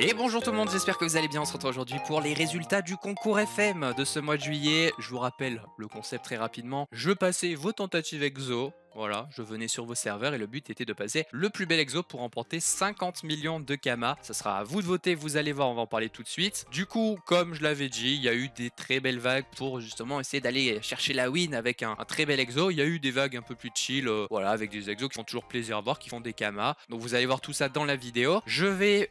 Et bonjour tout le monde, j'espère que vous allez bien. On se retrouve aujourd'hui pour les résultats du concours FM de ce mois de juillet. Je vous rappelle le concept très rapidement. Je passais vos tentatives exo. Voilà, je venais sur vos serveurs et le but était de passer le plus bel exo pour remporter 50 millions de Kama. Ça sera à vous de voter, vous allez voir, on va en parler tout de suite. Du coup, comme je l'avais dit, il y a eu des très belles vagues pour justement essayer d'aller chercher la win avec un très bel exo. Il y a eu des vagues un peu plus chill, voilà, avec des exos qui font toujours plaisir à voir, qui font des Kama. Donc vous allez voir tout ça dans la vidéo. Je vais,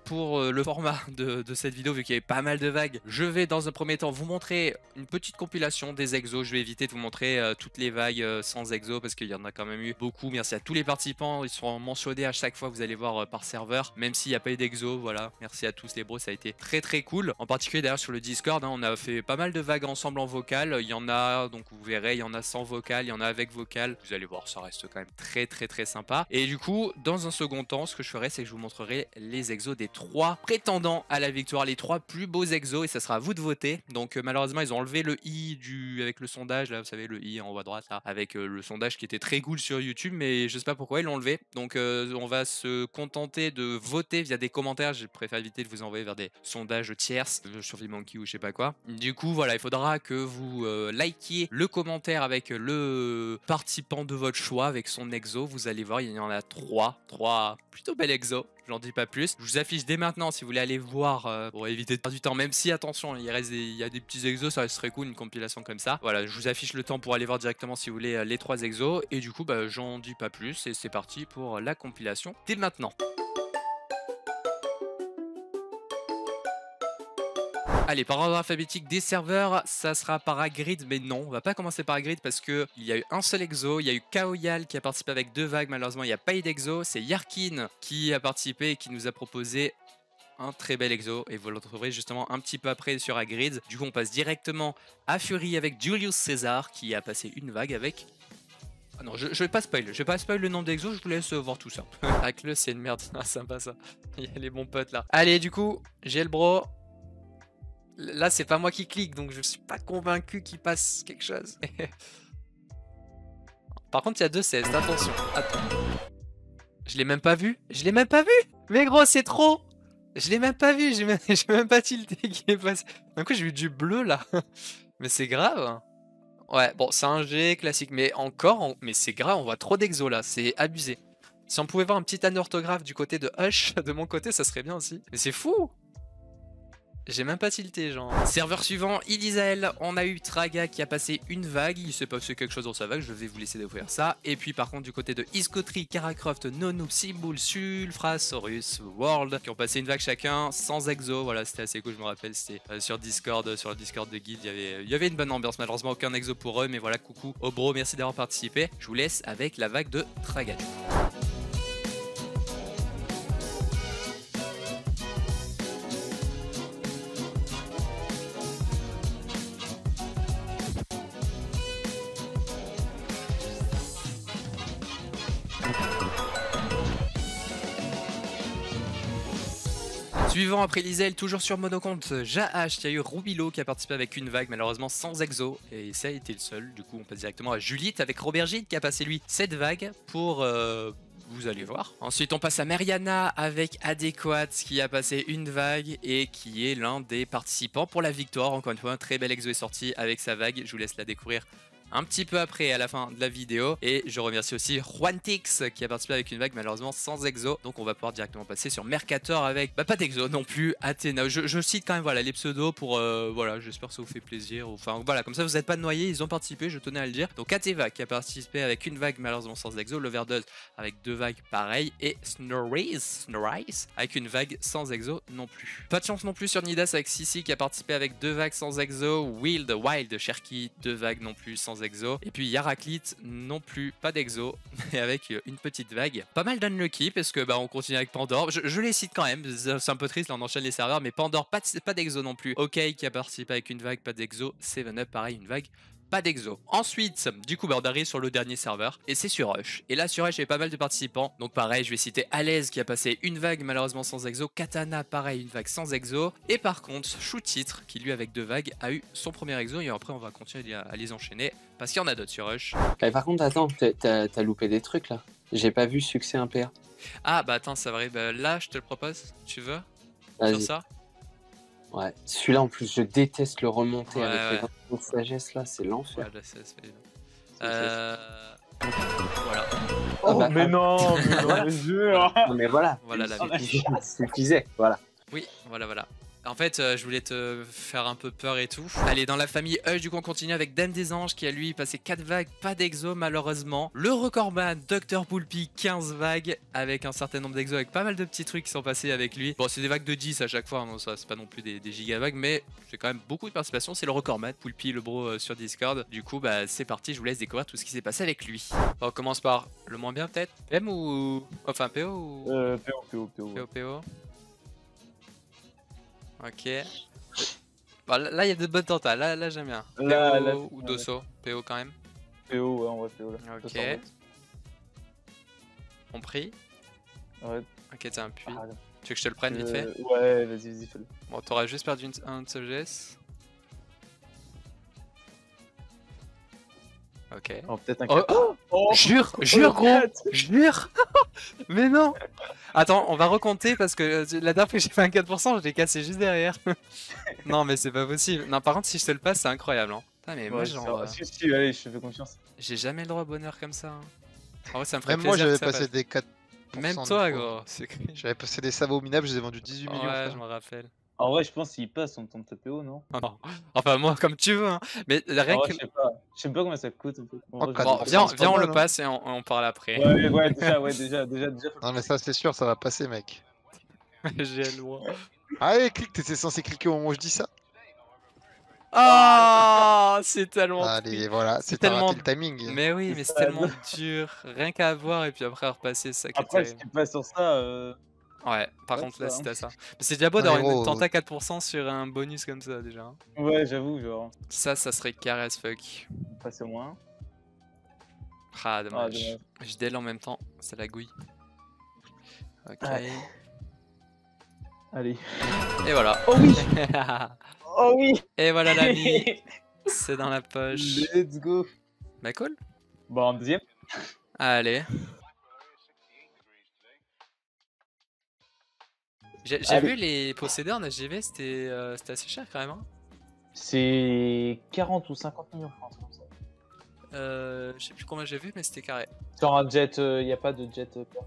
pour le format de cette vidéo, vu qu'il y avait pas mal de vagues, je vais dans un premier temps vous montrer une petite compilation des exos. Je vais éviter de vous montrer toutes les vagues sans exo parce qu'il y en a quand même eu beaucoup. Merci à tous les participants, ils sont mentionnés à chaque fois, vous allez voir par serveur, même s'il n'y a pas eu d'exo. Voilà, merci à tous les bros, ça a été très cool. En particulier d'ailleurs sur le Discord, on a fait pas mal de vagues ensemble en vocal. Il y en a, donc vous verrez, il y en a sans vocal, il y en a avec vocal. Vous allez voir, ça reste quand même très sympa. Et du coup, dans un second temps, ce que je ferai, c'est que je vous montrerai les exos des 3 prétendants à la victoire, les 3 plus beaux exos, et ça sera à vous de voter. Donc malheureusement, ils ont enlevé le i avec le sondage, là, vous savez, le i en haut à droite, là, avec le sondage qui était très cool sur YouTube, mais je sais pas pourquoi ils l'ont enlevé. Donc on va se contenter de voter via des commentaires. Je préfère éviter de vous envoyer vers des sondages tierces sur VMonkey ou je sais pas quoi. Du coup, voilà, il faudra que vous likiez le commentaire avec le participant de votre choix, avec son exo. Vous allez voir, il y en a 3 plutôt belles exos. J'en dis pas plus. Je vous affiche dès maintenant si vous voulez aller voir pour éviter de perdre du temps. Même si, attention, il y a des petits exos, ça serait cool une compilation comme ça. Voilà, je vous affiche le temps pour aller voir directement si vous voulez les 3 exos. Et du coup, bah, j'en dis pas plus et c'est parti pour la compilation dès maintenant. Allez, par ordre alphabétique des serveurs, ça sera par Hagrid, mais non, on va pas commencer par Hagrid parce que il y a eu un seul exo, il y a eu Kaoyal qui a participé avec 2 vagues, malheureusement il n'y a pas eu d'exo, c'est Yarkin qui a participé et qui nous a proposé un très bel exo et vous le retrouverez justement un petit peu après sur Hagrid. Du coup on passe directement à Fury avec Julius Caesar qui a passé une vague avec... Ah non, je vais pas spoil, le nombre d'exos, je vous laisse voir tout ça. Hackle c'est une merde, ah, sympa ça, il y a les bons potes là. Allez du coup, j'ai le bro. Là, c'est pas moi qui clique, donc je suis pas convaincu qu'il passe quelque chose. Par contre, il y a 2-16, attention. Attends. Je l'ai même pas vu. Mais gros, c'est trop. Je l'ai même pas vu. J'ai même pas tilté qui est passé. D'un coup, j'ai vu du bleu là. Mais c'est grave. Ouais, bon, c'est un G classique. Mais encore, mais c'est grave, on voit trop d'exo là. C'est abusé. Si on pouvait voir un petit anorthographe du côté de Hush, de mon côté, ça serait bien aussi. Mais c'est fou. J'ai même pas tilté, genre. Serveur suivant, Ilisael. On a eu Traga qui a passé une vague. Il s'est passé quelque chose dans sa vague. Je vais vous laisser découvrir ça. Et puis, par contre, du côté de Iskotri, Karacroft, Nonoob, Simboul, Sulfrasaurus, World, qui ont passé une vague chacun sans exo. Voilà, c'était assez cool. Je me rappelle, c'était sur Discord, sur le Discord de Guild. Il y avait une bonne ambiance. Malheureusement, aucun exo pour eux. Mais voilà, coucou au bro. Merci d'avoir participé. Je vous laisse avec la vague de Traga. Suivant après Lizel, toujours sur monocompte, Jahash, il y a eu Rubilo qui a participé avec une vague, malheureusement sans exo, et ça a été le seul. Du coup, on passe directement à Julite avec Robert Gide qui a passé lui cette vague pour... vous allez voir. Ensuite, on passe à Mariana avec Adéquat qui a passé une vague et qui est l'un des participants pour la victoire. Encore une fois, un très bel exo est sorti avec sa vague. Je vous laisse la découvrir un petit peu après à la fin de la vidéo. Et je remercie aussi Juantix qui a participé avec une vague malheureusement sans exo. Donc on va pouvoir directement passer sur Mercator avec pas d'exo non plus, Athéna. Je cite quand même voilà les pseudos pour voilà, j'espère que ça vous fait plaisir. Enfin voilà, comme ça vous n'êtes pas noyés, ils ont participé, je tenais à le dire. Donc Ateva qui a participé avec une vague malheureusement sans exo, Loverdose avec 2 vagues pareil et Snorrice avec une vague sans exo non plus. Pas de chance non plus sur Nidas avec Sissi qui a participé avec 2 vagues sans exo, Wild Cherki 2 vagues non plus sans exo. Et puis Yaraclite non plus, pas d'exo, et avec une petite vague. Pas mal d'unlucky parce que bah on continue avec Pandore. Je les cite quand même, c'est un peu triste, là on enchaîne les serveurs, mais Pandore, pas d'exo non plus. Ok qui a participé avec une vague, pas d'exo. 7up pareil, une vague. Pas d'exo. Ensuite, du coup, bah, on arrive sur le dernier serveur et c'est sur Rush. Et là, sur Rush, il y avait pas mal de participants. Donc, pareil, je vais citer Alaise qui a passé une vague, malheureusement sans exo. Katana, pareil, une vague sans exo. Et par contre, Shoot-Titre, qui lui, avec 2 vagues, a eu son premier exo. Et après, on va continuer à les enchaîner parce qu'il y en a d'autres sur Rush. Et par contre, attends, t'as loupé des trucs là. J'ai pas vu succès impair. Ah, bah attends, ça va. Bah, là, je te le propose. Tu veux? sur Vas-y. ça. Ouais. Celui-là, en plus, je déteste le remonter Ouais, avec ouais. les 20 de sagesse, là, c'est l'enfer. Ouais, là, ça se fait. Voilà. Ah Oh, bah, mais non, mais non, mais jure. Non, mais voilà. Voilà la la vie. Ça suffisait, voilà. Oui, voilà. En fait, je voulais te faire un peu peur et tout. Allez, dans la famille Hush, du coup, on continue avec Dame des Anges qui a lui passé 4 vagues, pas d'exo malheureusement. Le recordman, Dr Poulpi, 15 vagues avec un certain nombre d'exos, avec pas mal de petits trucs qui sont passés avec lui. Bon, c'est des vagues de 10 à chaque fois, hein, ça c'est pas non plus des giga vagues, mais c'est quand même beaucoup de participation. C'est le recordman, Poulpi, le bro sur Discord. Du coup, bah c'est parti, je vous laisse découvrir tout ce qui s'est passé avec lui. Bon, on commence par le moins bien peut-être. PM ou. Enfin, PO ou. PO. PO. Ok. Bon, là, il y a de bonnes tentales. Là j'aime bien. PO Là, ou Dosso. PO quand même. PO, ouais, on va PO là. Ok. 200 watts. On prie. Ouais. Ok, t'as un puits. Ah, là. Tu veux que je te le prenne vite fait? Ouais, vas-y, fais-le. Bon, t'auras juste perdu un de sagesse. Ok. Oh, peut-être un Oh, 4. Oh, Jure, gros, jure. Mais non. Attends, on va recompter parce que la dernière fois que j'ai fait un 4%, je l'ai cassé juste derrière. Non, mais c'est pas possible. Non, par contre, si je te le passe, c'est incroyable. Hein. Putain, mais moi, genre, Si, allez, je te fais confiance. j'ai jamais le droit au bonheur comme ça. Hein. En vrai, ça me ferait Même moi, plaisir j'avais que ça passé passe. des 4%. Même une toi, fois. gros. C'est cringe. J'avais passé des sabots minables, je les ai vendus 18 millions. Ouais, frère. je me rappelle. En vrai, je pense qu'il passe, on tente PO, non? Oh non. Enfin, moi, comme tu veux. Hein. Mais rien En que. vrai, je sais pas combien ça coûte en fait. En vrai, Oh, Bon, 4%, viens, c'est pas on mal, le hein. passe et on parle après. Ouais, déjà. Non, mais ça, c'est sûr, ça va passer, mec. J'ai le droit. Allez, clique, t'étais censé cliquer au moment où je dis ça. Ah, c'est tellement Allez, triste. voilà, C'est c'est tellement... tellement. raté le timing. Mais oui, mais c'est tellement dur. Rien qu'à voir et puis après à repasser, c'est ça qui est Après, si terrible. tu passes sur ça, Ouais, par ouais, contre là, ça, si hein. t'as ça. Mais c'est déjà beau Ouais, d'avoir une gros, tenta 4% sur un bonus comme ça déjà. Hein. Ouais, j'avoue, genre, Ça serait carré as fuck. passer au moins. Ah, dommage. dommage. Je déle en même temps, c'est la gouille. Ok. Ouais. Allez. Et voilà. Oh oui. Oh oui. Et voilà l'ami. C'est dans la poche. Let's go. Bah cool. Bon, en deuxième. Allez. J'ai Allez. vu les possédés en HGV, c'était assez cher quand même. Hein. C'est 40 ou 50 millions, je pense, comme ça. Je sais plus combien j'ai vu, mais c'était carré. Sur un jet, y a pas de jet peur.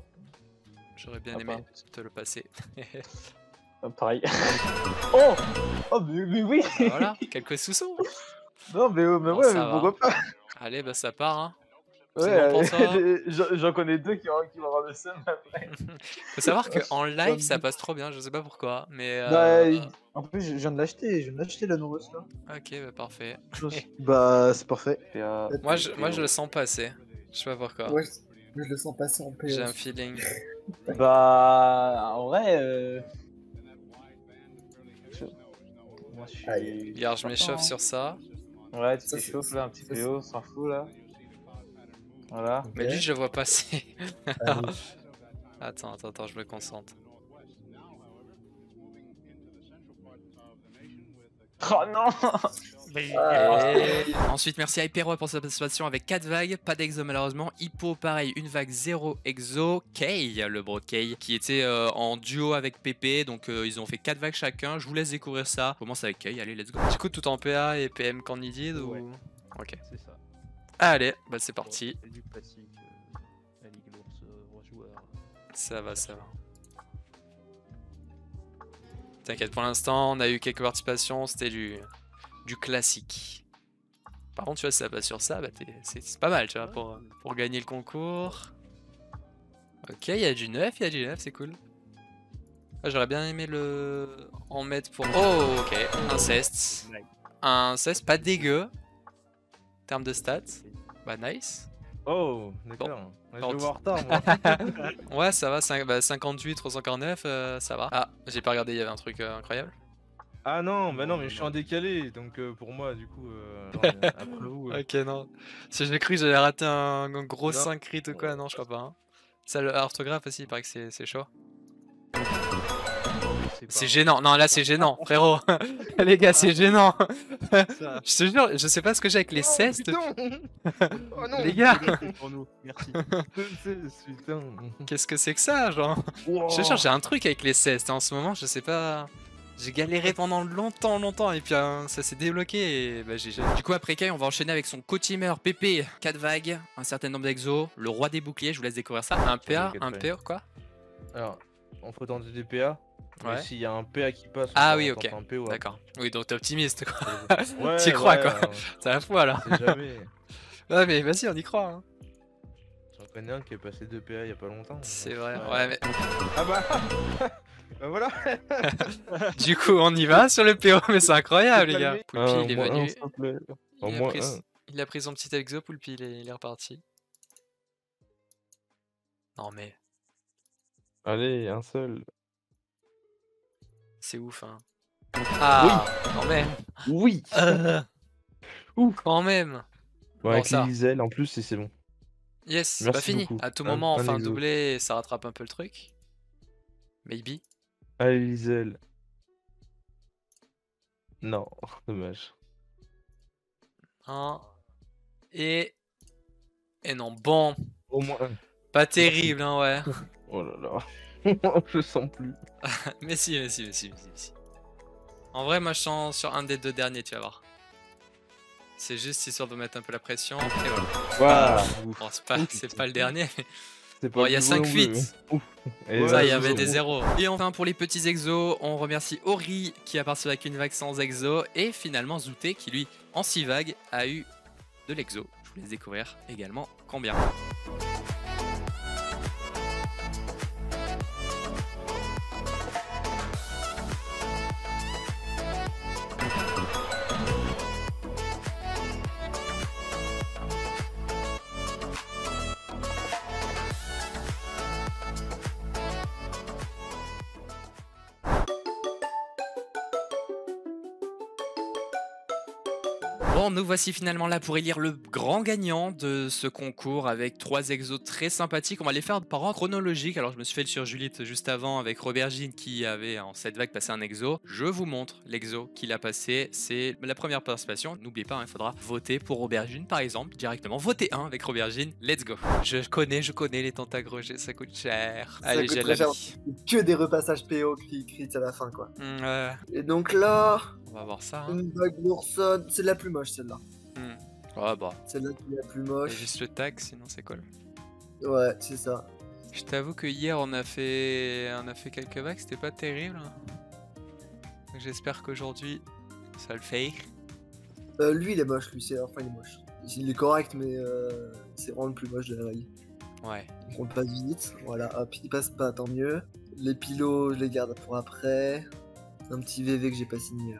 J'aurais bien Ah, aimé pardon. te le passer. Pareil. Oh. Oh, mais oui. Bah voilà, quelques sous-sous. Non, mais Bon, ouais, ça mais va. pourquoi pas. Allez, bah ça part. Hein. C'est Ouais, bon pour toi. j'en connais deux qui vont avoir le seum après. Faut savoir qu'en live, ça passe trop bien. Je sais pas pourquoi, mais. En plus, je viens de l'acheter, la Nouros là. Ok, bah parfait. Bah, c'est parfait. Moi, je le sens passer. Je sais pas pourquoi. Ouais, je le sens passer en PO. J'ai un feeling. Bah, en vrai, moi je suis. Allez. Regarde, je m'échauffe sur ça. Ouais, tu Ça, t'échauffes c'est- là, un petit ça, peu haut, s'en fout là. Voilà. Mais lui, je le vois passer. Allez. Attends, je me concentre. Oh non. Et ensuite, merci à Hypero pour sa participation avec 4 vagues, pas d'exo malheureusement. Hippo, pareil, une vague 0 exo. Kay, le bro de Kay, qui était en duo avec Pépé, donc ils ont fait 4 vagues chacun. Je vous laisse découvrir ça. On commence avec Kay, allez, let's go. Du coup, tout en PA et PM Candidate ou. Ouais. Ok. C'est ça. Allez, bah c'est parti. C'est du classique, la Ligue l'ours, roi joueur. Ça va. T'inquiète, pour l'instant, on a eu quelques participations, c'était du classique. Par contre, tu vois, si ça passe sur ça, bah c'est pas mal, tu vois, pour gagner le concours. Ok, il y a du neuf, c'est cool. Ah, j'aurais bien aimé en mettre pour... Oh, ok, inceste. Inceste, pas dégueu. En termes de stats. Bah, nice. Oh, d'accord. Je Bon. vais voir en retard, moi. Ouais, ça va, 58, 349, ça va. Ah, j'ai pas regardé, il y avait un truc incroyable. Ah non, bah non, mais je suis en décalé, donc pour moi, du coup, après vous. Ok, non. Si j'ai cru que j'allais rater un gros Non. 5 crit ou quoi, non, je crois pas. Hein. Ça, l'orthographe aussi, il paraît que c'est chaud. C'est gênant. Non, là, c'est gênant, frérot. Les gars, c'est gênant. Ça. Je te jure, je sais pas ce que j'ai avec les cestes. Oh non. Les gars, Pour nous, merci. Putain. qu'est-ce que c'est que ça, genre? Je te jure, j'ai un truc avec les cestes en ce moment, je sais pas. J'ai galéré pendant longtemps, et puis ça s'est débloqué, et bah Du coup, après Kai, on va enchaîner avec son co-teamer PP, 4 vagues, un certain nombre d'exos, le roi des boucliers, je vous laisse découvrir ça. Un PA, un PA, quoi? Alors, on peut tenter des PA. Ouais. Mais s'il y a un PA qui passe, Ah on oui, tente ok. un PO. D'accord. Oui, donc t'es optimiste, quoi. Ouais, T'y crois, quoi. ouais, T'as la foi, là. on sait jamais. Ouais, mais vas-y, on y croit, hein. J'en connais un qui est passé 2 PA il y a pas longtemps. C'est vrai, Ouais. ouais, mais... Ah bah Bah voilà. Du coup, on y va sur le PO, mais c'est incroyable, les Calmez. gars. Poulpi, il est venu. s'il te plaît. Au Il a, moins pris, un. il a pris son petit exo, Poulpi, il est reparti. Non, mais Allez, un seul. c'est ouf, hein. Ah, quand même. Oui. Quand même. Bon, Bon, avec ça. les ailes en plus, c'est bon. Yes, c'est Merci pas fini. beaucoup. À tout Un- moment, un enfin exo. doublé, ça rattrape un peu le truc. Maybe. Allez, les ailes. Non, dommage. Un. Et non, bon. Au moins un. Pas terrible, hein, ouais. Oh là là. Je sens plus. Mais si. En vrai, moi je sens sur un des deux derniers, tu vas voir. C'est juste histoire de mettre un peu la pression. Et voilà. Waouh. Bon, c'est pas le dernier, mais C'est bon, il y a le 5 niveau non plus, fuites. hein. Ouf. Et Ça, là, il y je avait sens des bon. zéros. Et enfin, pour les petits exos, on remercie Ori qui a parti avec une vague sans exo. Et finalement, Zouté qui, lui, en 6 vagues, a eu de l'exo. Je vous laisse découvrir également combien. Bon, nous voici finalement là pour élire le grand gagnant de ce concours avec 3 exos très sympathiques. On va les faire par ordre chronologique. Alors, je me suis fait le sur Julite juste avant avec Robergine qui avait en cette vague passé un exo. Je vous montre l'exo qu'il a passé. C'est la première participation. N'oubliez pas, il faudra voter pour Robergine par exemple directement. Votez 1 avec Robergine. Let's go. Je connais les tentagrogés, ça coûte cher. Ça Allez, coûte j'ai très la cher. vie. Que des repassages PO crit à la fin, quoi. Ouais, Et donc là, on va voir ça. Hein. une vague d'Ourson, c'est la plus moche celle-là. Ouais, bah. Celle-là qui est la plus Il y a moche. juste le tag, sinon c'est cool. Ouais, c'est ça. Je t'avoue que hier on a fait quelques vagues, c'était pas terrible. Donc, j'espère qu'aujourd'hui ça le fait. Lui, il est moche, lui, enfin, il est moche. Il est correct, mais c'est vraiment le plus moche de la vague. Ouais. Donc on le passe vite, voilà, hop, il passe pas, tant mieux. Les pilots, je les garde pour après. Un petit VV que j'ai pas signé.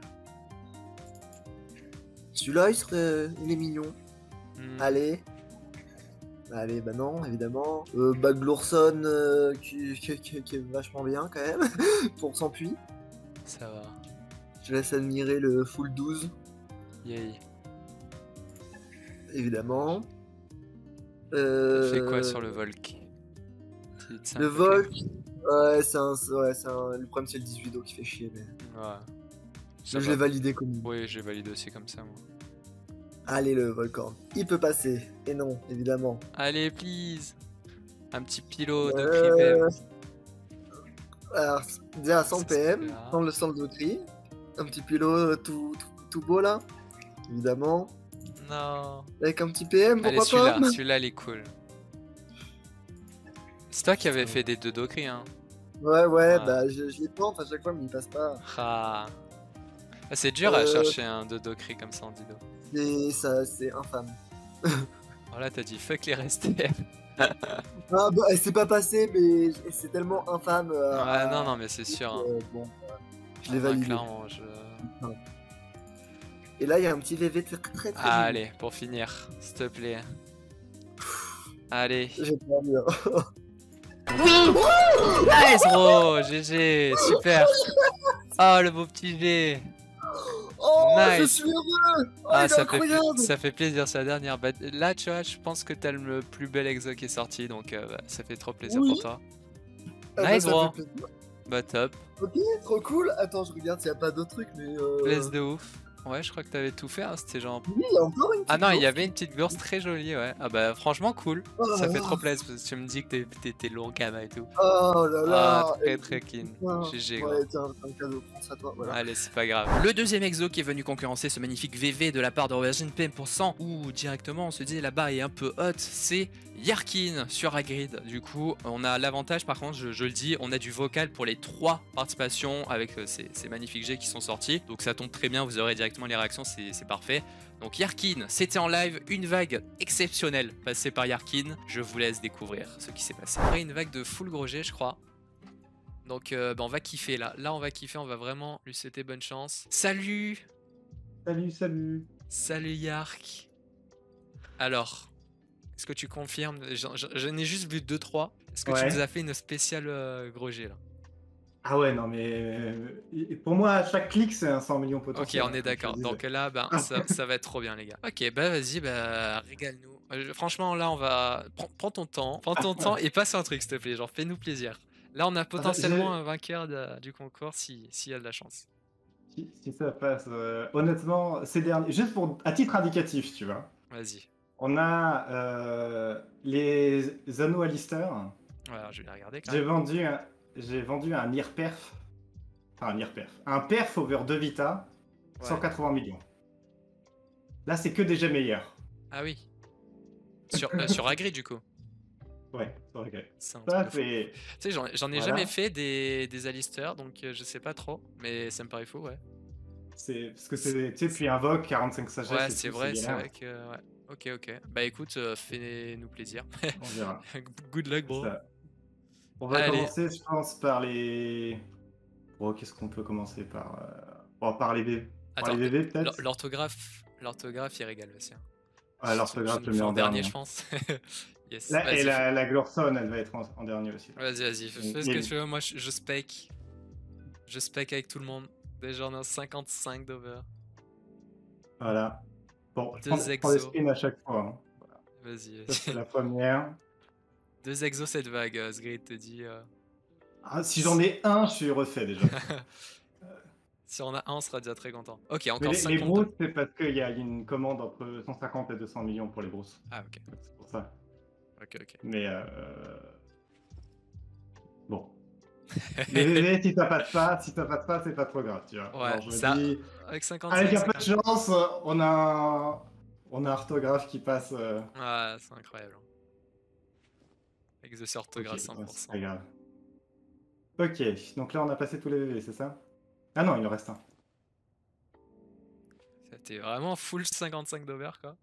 Celui-là, il est mignon. Allez. Allez, bah non, évidemment. Baglourson, qui est vachement bien quand même, pour son puits. Ça va. Je laisse admirer le full 12, Yay. évidemment. T'as fait quoi sur le Volk? C'est un Le peu Volk, ouais, le problème c'est le 18 qui fait chier, mais Ouais. je l'ai validé comme. Oui, j'ai validé aussi comme ça, moi. Allez, le Volcorn, il peut passer. Et non, évidemment. Allez, please. Un petit pilot de Euh, Cripem. Alors, déjà 100 Ça, PM, c'est là. sans le centre de cri. Un petit pilot tout beau là, évidemment. Non. Avec un petit PM, Allez, pourquoi pas celui-là, il est cool. C'est toi qui avais fait des 2 Docri, hein. Ouais, Ah. bah je les tente à chaque fois, mais il passe pas. Ah. Ah, c'est dur à Euh. chercher un 2 Docri comme ça en Dido. C'est infâme. Voilà, t'as dit fuck les restés. Ah bah, c'est pas passé, mais c'est tellement infâme. Ouais, non, mais c'est sûr. Hein. Bon, je l'ai Ah, validé. clairement, Et là, il y a un petit VV très mignon. Allez, pour finir, s'il te plaît. Allez. J'ai pas envie, hein. Nice, bro. GG, super. Oh, le beau petit G. Oh, je Nice. suis heureux. Oh, Ah, il est incroyable. ça fait plaisir, c'est la dernière. Bah, là, tu vois, je pense que t'as le plus bel exo qui est sorti, donc bah, ça fait trop plaisir Oui. pour toi. Ah bah, Nice, ça bro. fait plaisir. Bah top. Ok, trop cool. Attends, je regarde s'il n'y a pas d'autres trucs, mais. Laisse de ouf. Ouais, je crois que t'avais tout fait, hein. C'était genre. Oui, il y a encore une petite. Ah non, il y bourse. avait une petite bourse très jolie, ouais. Ah bah franchement cool. Oh Ça là fait là. trop plaisir parce que tu me dis que t'es lourd gamin et tout. Oh là là. Ah, très Et- très clean. Tiens, GG, gros. ouais, tiens, c'est un cadeau, prends ça toi, voilà. Allez, c'est pas grave. Le deuxième exo qui est venu concurrencer ce magnifique VV de la part de Aubergine PM%, où directement on se dit la barre est un peu haute, c'est Yarkin sur Hagrid. Du coup, on a l'avantage, par contre, je le dis, on a du vocal pour les 3 participations avec ces magnifiques jets qui sont sortis. Donc ça tombe très bien, vous aurez directement les réactions, c'est parfait. Donc Yarkin, c'était en live, une vague exceptionnelle passée par Yarkin. Je vous laisse découvrir ce qui s'est passé. Après, une vague de full gros jet, je crois. Donc bah, on va kiffer là. Là on va kiffer, on va vraiment lui souhaiter bonne chance. Salut. Salut. Salut Yark. Alors, est-ce que tu confirmes? J'en ai juste vu 2-3. Est-ce que tu Ouais. nous as fait une spéciale gros jet là? Ah ouais, non, mais pour moi, chaque clic, c'est un 100 millions Ok, potentiel. on est comme je d'accord. te Donc disais. là, ben, ça va être trop bien les gars. Ok, bah vas-y, bah régale-nous. Franchement là on va... Prends ton temps. Prends ton temps et passe un truc s'il te plaît. Genre fais-nous plaisir. Là on a potentiellement un vainqueur du concours s'il y a de la chance. Si ça passe, honnêtement, ces derniers, juste à titre indicatif, tu vois, Vas-y. on a les anneaux Alistair. Voilà, je vais les regarder quand J'ai même. vendu un Nier Perf. Enfin, un Nier Perf. Un Perf over 2 Vita, Ouais. 180 millions. Là, c'est que des jets meilleurs. Ah oui. Sur Agri du coup. Ouais, c'est vrai. C'est un Ça, truc de fou. c'est. Tu sais, j'en ai Voilà. jamais fait des Alistair, donc je sais pas trop, mais ça me paraît fou, ouais. Parce que c'est, tu sais, puis Invoque, 45 sagesse. Ouais, et c'est tout, vrai, c'est galère. vrai que... Ouais. Ok. Bah écoute, fais-nous plaisir. On verra. Good luck, bro. Ça. On va Allez. commencer, je pense, par les. Oh, qu'est-ce qu'on peut commencer par par les VV. Par Attends, les VV, peut-être. l'orthographe, il régale aussi. Hein. Ouais, l'orthographe, Tu je nous le mets fais en dernier. je pense. Yes, Là, et vas-y, la Glorson, elle va être en dernier aussi. vas-y, fais ce que tu veux, moi je spec. Je spec avec tout le monde. Déjà on a 55 d'over. Voilà. Bon, je Deux prends les exos. spins à chaque fois. Hein. Vas-y. Ça, c'est la première. 2 exos cette vague, Sgrid te dit. Ah, si j'en ai un, je suis refait déjà. Si on a un, on sera déjà très content. Ok, Mais encore les 52. brousses, c'est parce qu'il y a une commande entre 150 et 200 millions pour les brousses. Ah ok, C'est pour ça. ok. Mais bon. Les VV, si ça passe pas, c'est pas trop grave, tu vois. Ouais, Alors, je me ça- dis, Avec 55, avec un c'est peu de chance, on a un orthographe qui passe. Ah, c'est incroyable. Exo orthographe Ok, ouais, 100%. c'est pas grave. Ok, donc là on a passé tous les VV, c'est ça? Ah non, il en reste un. C'était vraiment full 55 d'over quoi.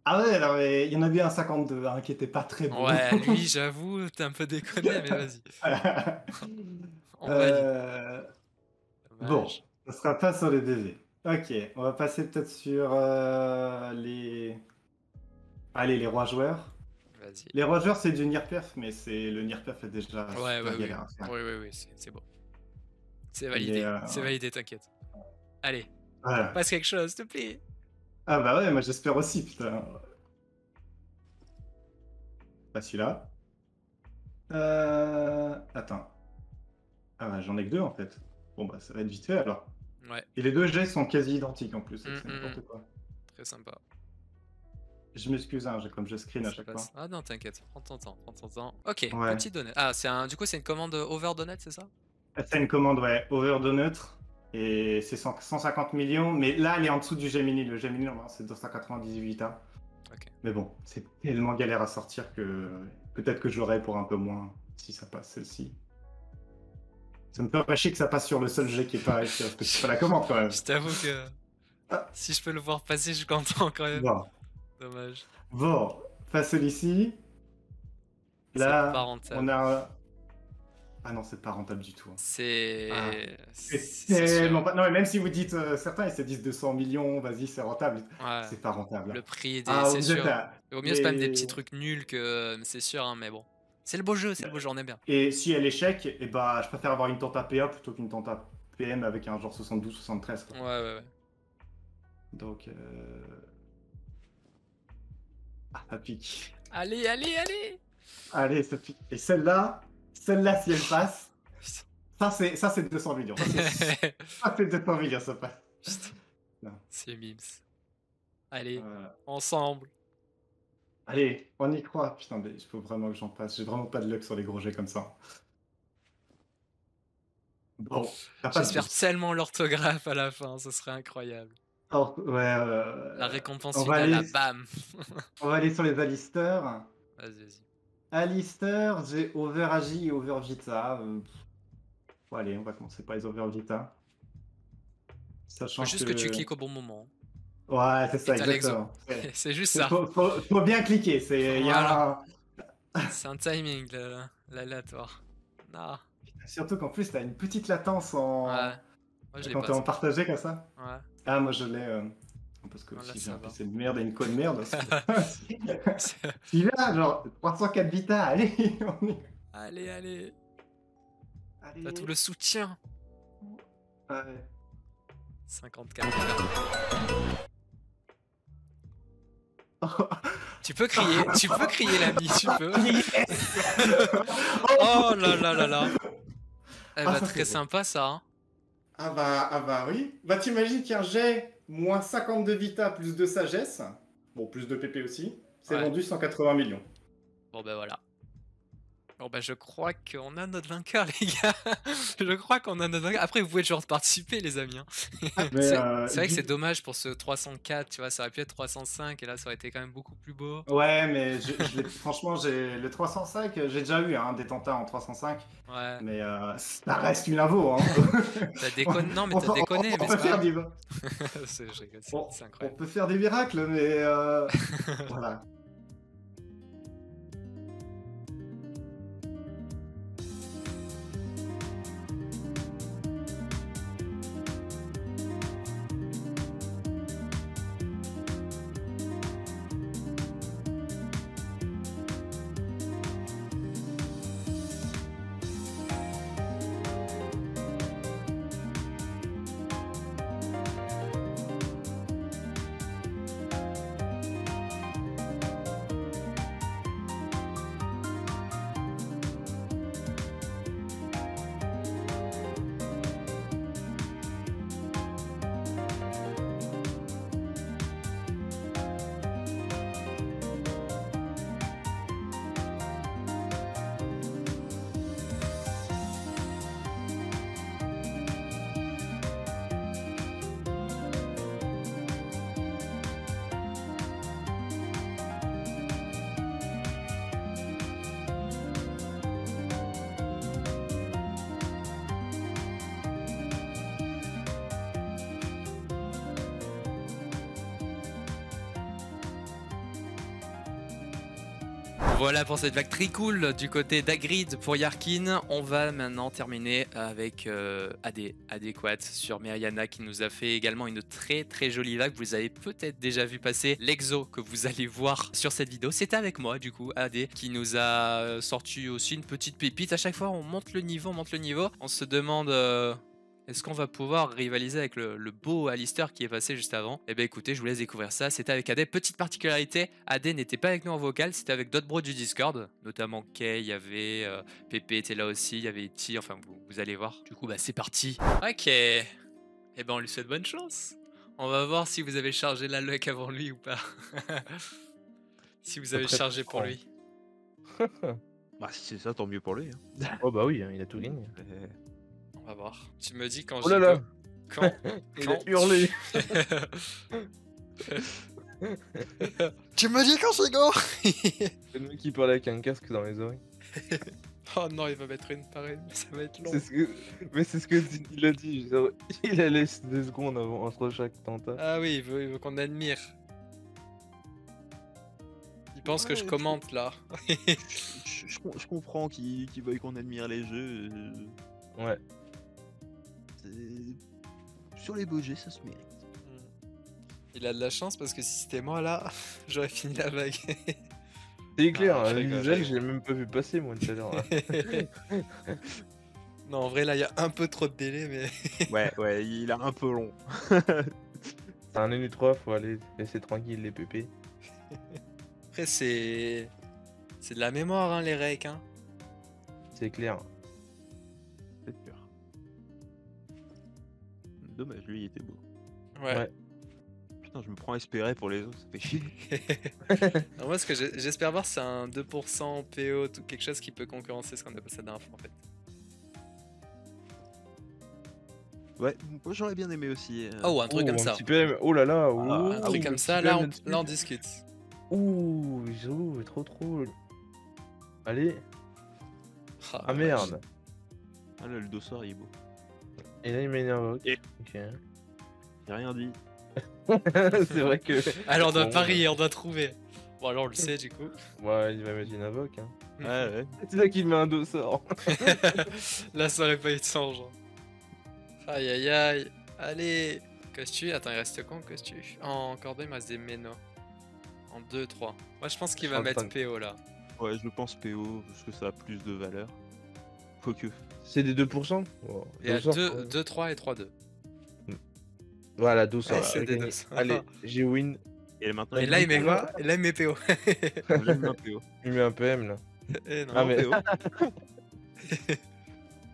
Ah ouais, non, mais il y en avait un 52, hein, qui était pas très bon. Ouais, lui, j'avoue, t'es un peu déconné, mais vas-y. On valide. Bon, Dommage. ça sera pas sur les VV. Ok, on va passer peut-être sur les. Allez, les rois joueurs. Vas-y. Les rois joueurs, c'est du Nier Perf, mais le Nier Perf est déjà Ouais, super oui. galère à faire. Oui, c'est beau. C'est validé, c'est validé, t'inquiète. Allez, Voilà. passe quelque chose, s'il te plaît. Ah bah ouais, moi j'espère aussi, putain. Pas celui-là. Attends. Ah bah j'en ai que 2 en fait. Bon bah ça va être vite fait alors. Ouais, Et les 2 jets sont quasi identiques en plus, c'est Mm, n'importe quoi. très sympa. Je m'excuse, hein, comme je screen à Ça chaque passe. fois. Ah non, t'inquiète, prends ton temps. Ok, Ouais. petit donut. Ah, du coup, c'est une commande over donut, c'est ça? C'est une commande, ouais, over de neutre. Et c'est 150 millions, mais là elle est en dessous du Gemini. Le Gemini, normalement, c'est 298 A. Ok. Mais bon, c'est tellement galère à sortir que peut-être que je l'aurai pour un peu moins si ça passe celle-ci. Ça me fait chier que ça passe sur le seul jet qui est pas réussi, parce que c'est pas la commande quand même. Je t'avoue que Ah. si je peux le voir passer, je suis content quand même. Bon, Dommage. pas celui-ci. C'est Là, pas rentable. on a. Ah non, c'est pas rentable du tout. C'est. Ah. C'est C'est sûr. tellement pas. Non, mais même si vous dites certains, ils se disent 200 millions, vas-y, c'est rentable. Ouais. C'est pas rentable. Le prix des. Ah, C'est vous êtes sûr. là. Au mieux, c'est pas même des les- petits trucs nuls que. C'est sûr, hein, mais bon. C'est le beau jeu, on aime bien. Et si elle échec, et bah, je préfère avoir une tente APA plutôt qu'une tente PM avec un genre 72-73. quoi. Ouais. Donc. Ah, ça pique. Allez. Allez, ça pique. Et celle-là, si elle passe, Ça, c'est 200 millions. Ça, c'est 200 millions, ça passe. C'est Mims. Allez, Voilà. ensemble. Allez, on y croit. Putain, mais il faut vraiment que j'en passe. J'ai vraiment pas de luck sur les gros jets comme ça. Bon, t'as pas de J'espère boost. tellement l'orthographe à la fin, ce serait incroyable. Oh, ouais, La récompense on va finale, là, aller- bam. on va aller sur les Alistair. Vas-y. Alistair, j'ai Over Agi et Over Vita. Bon, allez, on va commencer par les Over Vita. Sachant Faut juste que tu cliques au bon moment. Ouais, c'est ça, Et t'as l'exo. exactement. C'est juste ça. Faut bien cliquer. Il y a C'est un timing, l'aléatoire. Ah, Surtout qu'en plus, t'as une petite latence en... ouais. Moi, je l'ai quand pas. t'es en ça. partagé comme ça. Ouais. Ah, moi je l'ai. Parce que Voilà, si j'ai ça un va. PC de merde et une code merde. Celui-là, genre 304 Vita, allez, on y... Allez, allez. allez. T'as tout le soutien. Ouais. 54. Tu peux crier l'ami, tu peux. Oh là là là là. Eh bah, ça, très c'est beau. sympa ça. Hein. Ah bah oui. Bah t'imagines qu'un jet moins 52 Vita plus de sagesse, bon plus de PP aussi, c'est Ouais. vendu 180 millions. Bon bah voilà. Bon bah je crois qu'on a notre vainqueur les gars. Je crois qu'on a notre vainqueur. Après vous pouvez toujours participer les amis. Hein. Mais, C'est vrai que du- c'est dommage pour ce 304, tu vois, ça aurait pu être 305 et là ça aurait été quand même beaucoup plus beau. Ouais, mais franchement, j'ai le 305, j'ai déjà eu un détentat en 305, Ouais. mais ça reste une invo. Hein. T'as déconné. Non mais On t'as peut- déconné, on mais peut c'est faire pas grave. des... Je rigole, on, c'est on incroyable. peut faire des miracles, mais voilà. Voilà pour cette vague très cool du côté d'Agrid pour Yarkin. On va maintenant terminer avec Adéquate sur Meriana qui nous a fait également une très très jolie vague. Vous avez peut-être déjà vu passer l'exo que vous allez voir sur cette vidéo. C'était avec moi du coup, Adé, qui nous a sorti aussi une petite pépite. À chaque fois on monte le niveau, On se demande... est-ce qu'on va pouvoir rivaliser avec le beau Alistair qui est passé juste avant? Eh bien écoutez, je vous laisse découvrir ça. C'était avec Adé. Petite particularité, Adé n'était pas avec nous en vocal, c'était avec d'autres bros du Discord, notamment Kay, il y avait Pépé était là aussi, il y avait Iti, enfin vous allez voir. Du coup bah c'est parti. Ok. Eh ben on lui souhaite bonne chance. On va voir si vous avez chargé la luck avant lui ou pas. Si vous avez Très chargé pour frustrant. lui. Bah si c'est ça, tant mieux pour lui. Hein. Oh bah oui, hein, il a tout gagné. On va voir. Tu me dis quand Oh là là. Quand Il a hurlé. Tu me dis quand c'est go. C'est le mec qui parlait avec un casque dans les oreilles. Oh non, il va mettre une par une, ça va être long. Mais c'est ce que il a dit. Genre, il a laissé 2 secondes avant, entre chaque tenta. Ah oui, il veut qu'on admire. Il pense que je Ouais, commente là. Je comprends qu'il veuille qu'on admire les jeux. Ouais. Sur les beaux jets, ça se mérite. Il a de la chance parce que si c'était moi là, j'aurais fini la vague. C'est clair, Ah, je hein, rigole, Lizelle, je j'ai même pas vu passer moi tout à l'heure. Non, en vrai là, il y a un peu trop de délai, mais. Ouais, il a un peu long. C'est un NU 3, faut aller laisser tranquille les pépés. Après, c'est de la mémoire, hein, les recs. Hein. C'est clair. C'est sûr. dommage, lui il était beau. Ouais. Putain, je me prends espéré pour les autres, ça fait chier. Alors moi, ce que j'espère voir, c'est un 2% PO, quelque chose qui peut concurrencer ce qu'on a passé la dernière fois en fait. Ouais, moi j'aurais bien aimé aussi. Oh, un truc comme un ça. petit PM. Oh là là. Un truc comme ça, là on discute. Ouh, trop. Allez. Ah ouais, merde. Ah là, le dossard il est beau. Et là il m'énerve. Ok. J'ai rien dit. C'est vrai que. Alors on doit Bon, parier, on doit trouver. Bon alors on le sait du coup. Ouais, il va mettre une invoque. Hein. Ouais. C'est là qu'il met un dossard. Là ça aurait pas eu de sens genre. Aïe aïe aïe. Allez. Costu, attends il reste quand Costu? En cordée il me reste des ménos. En 2, 3. Moi je pense qu'il va mettre PO là. Ouais, je pense PO parce que ça a plus de valeur. Quoique. C'est des 2%. Oh, Il y a dossard, 2, 3 et 3, 2. Voilà, dossard. Ouais, c'est des deux. Allez, j'ai win. Et maintenant Et là il met quoi? Et là il met PO. il met un PO. Il met un PM là. Et non. Ah, mais. PO.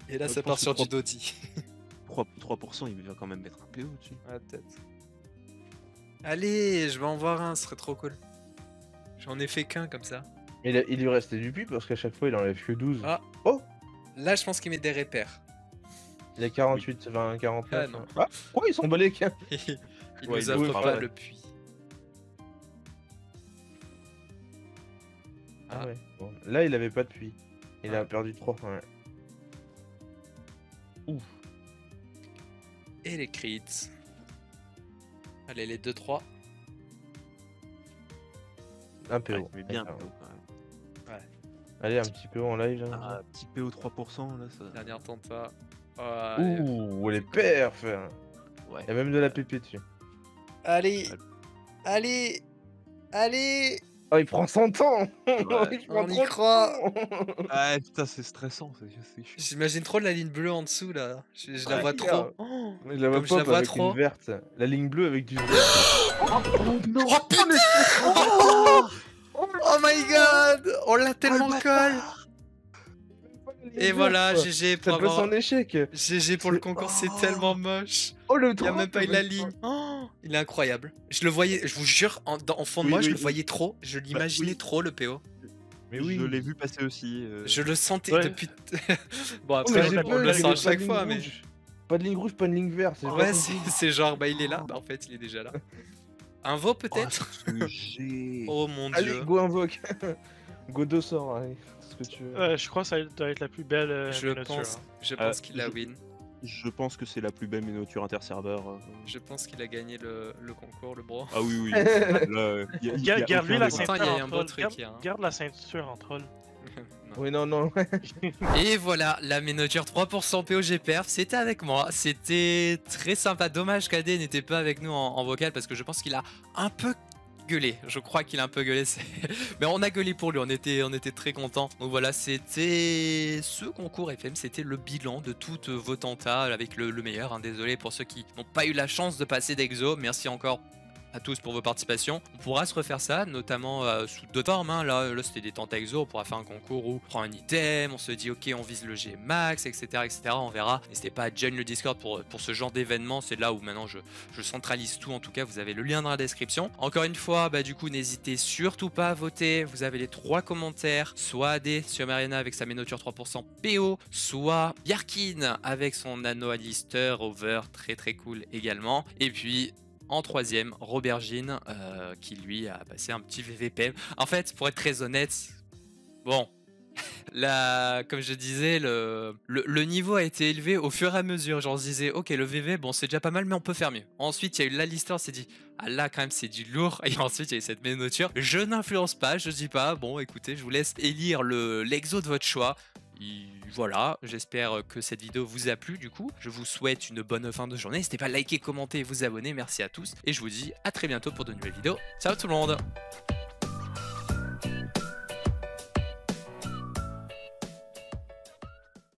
Et là Je ça pense part sur que du Doti. 3%, il va quand même mettre un PO dessus. Ah peut-être. Allez, je vais en voir un, ce serait trop cool. J'en ai fait qu'un comme ça. Mais il lui restait du pi parce qu'à chaque fois il enlève que 12. Ah. Oh. Là je pense qu'il met des repères. Il y a 48, 20, 49. Ah, non. hein. Ah, quoi ils sont emballés qu'un. Il Ouais, nous il offre doit pas travailler. le puits. Ah ouais. Bon. Là il avait pas de puits. Il a perdu 3. Ouais. Ouf. Et les crits. Allez, les 2-3. Un PO. Ouais, mais bien D'accord. PO quand même. Allez, un petit peu en live. Là. Ah, petit PO 3% là, ça. Dernière tenta. Oh, Ouh, les perfs. Ouais. Il y a même de la PP dessus. allez. Allez. Allez. Oh, il prend son temps. Ouais. Il prend On y trop de croit. temps. Ah putain, c'est stressant, c'est chiant. J'imagine trop la ligne bleue en dessous là. Je la vois Ouais. trop. Oh. Mais je la vois Comme je la pas vois avec trop. une verte. La ligne bleue avec du vert. Oh putain. Oh my god. On l'a tellement colle. Et voilà, GG pour Ça passe avoir... en échec. GG pour le concours, c'est tellement moche. Oh le Il y a même pas eu la ligne. Oh, il est incroyable. Je le voyais, je vous jure, en fond de moi, je le voyais trop. Je l'imaginais trop, le PO. Mais oui. Je l'ai vu passer aussi. Je le sentais Ouais. depuis... bon, Oh, après, mais j'ai on peur, le il sent y a à pas chaque de ligne fois, mais... rouge. Pas de ligne rouge, pas de ligne verte. c'est Ouais, pas possible. c'est genre, bah il est là. Bah en fait, il est déjà là. Un veau peut-être? G. Oh mon Allez, dieu. go invoque. Go 2 sorts, allez. Ce que tu veux. Je crois que ça doit être la plus belle Je miniature, pense, hein. je pense qu'il a win. Je pense que c'est la plus belle miniature interserveur. Je pense qu'il a gagné le concours, le bro. Ah oui, oui. Là, Garde-lui la Pourtant, il y a ceinture un en beau troll. truc, il y a un- Garde la ceinture en troll. Non. Oui, non. Et voilà, la miniature 3% POG perf, c'était avec moi, c'était très sympa. Dommage qu'AD n'était pas avec nous en vocal parce que je pense qu'il a un peu gueulé. Je crois qu'il a un peu gueulé, mais on a gueulé pour lui, on était très contents. Donc voilà, c'était ce concours FM, c'était le bilan de toutes vos tentas avec le meilleur. Hein. Désolé pour ceux qui n'ont pas eu la chance de passer d'Exo, merci encore à tous pour vos participations. On pourra se refaire ça, notamment sous d'autres formes. Hein. Là c'était des tentes exo, on pourra faire un concours où on prend un item, on se dit ok on vise le G max, etc. On verra. N'hésitez pas à join le Discord pour ce genre d'événement. C'est là où maintenant je centralise tout. En tout cas, vous avez le lien dans la description. Encore une fois, bah, du coup, n'hésitez surtout pas à voter. Vous avez les 3 commentaires, soit AD sur Mariana avec sa miniature 3% PO, soit Yarkin avec son anneau Alistair over, très cool également. Et puis en 3ème, Robergine qui lui a passé un petit VVPM. En fait, pour être très honnête, bon, là, comme je disais, le niveau a été élevé au fur et à mesure. Genre, on se disait, ok, le VV, bon, c'est déjà pas mal, mais on peut faire mieux. Ensuite, il y a eu l'Alistair, on s'est dit, ah là, quand même, c'est du lourd. Et ensuite, il y a eu cette miniature. Je n'influence pas, je dis pas, bon, écoutez, je vous laisse élire l'exo de votre choix. Et voilà, j'espère que cette vidéo vous a plu du coup. Je vous souhaite une bonne fin de journée. N'hésitez pas à liker, commenter et vous abonner. Merci à tous. Et je vous dis à très bientôt pour de nouvelles vidéos. Ciao tout le monde!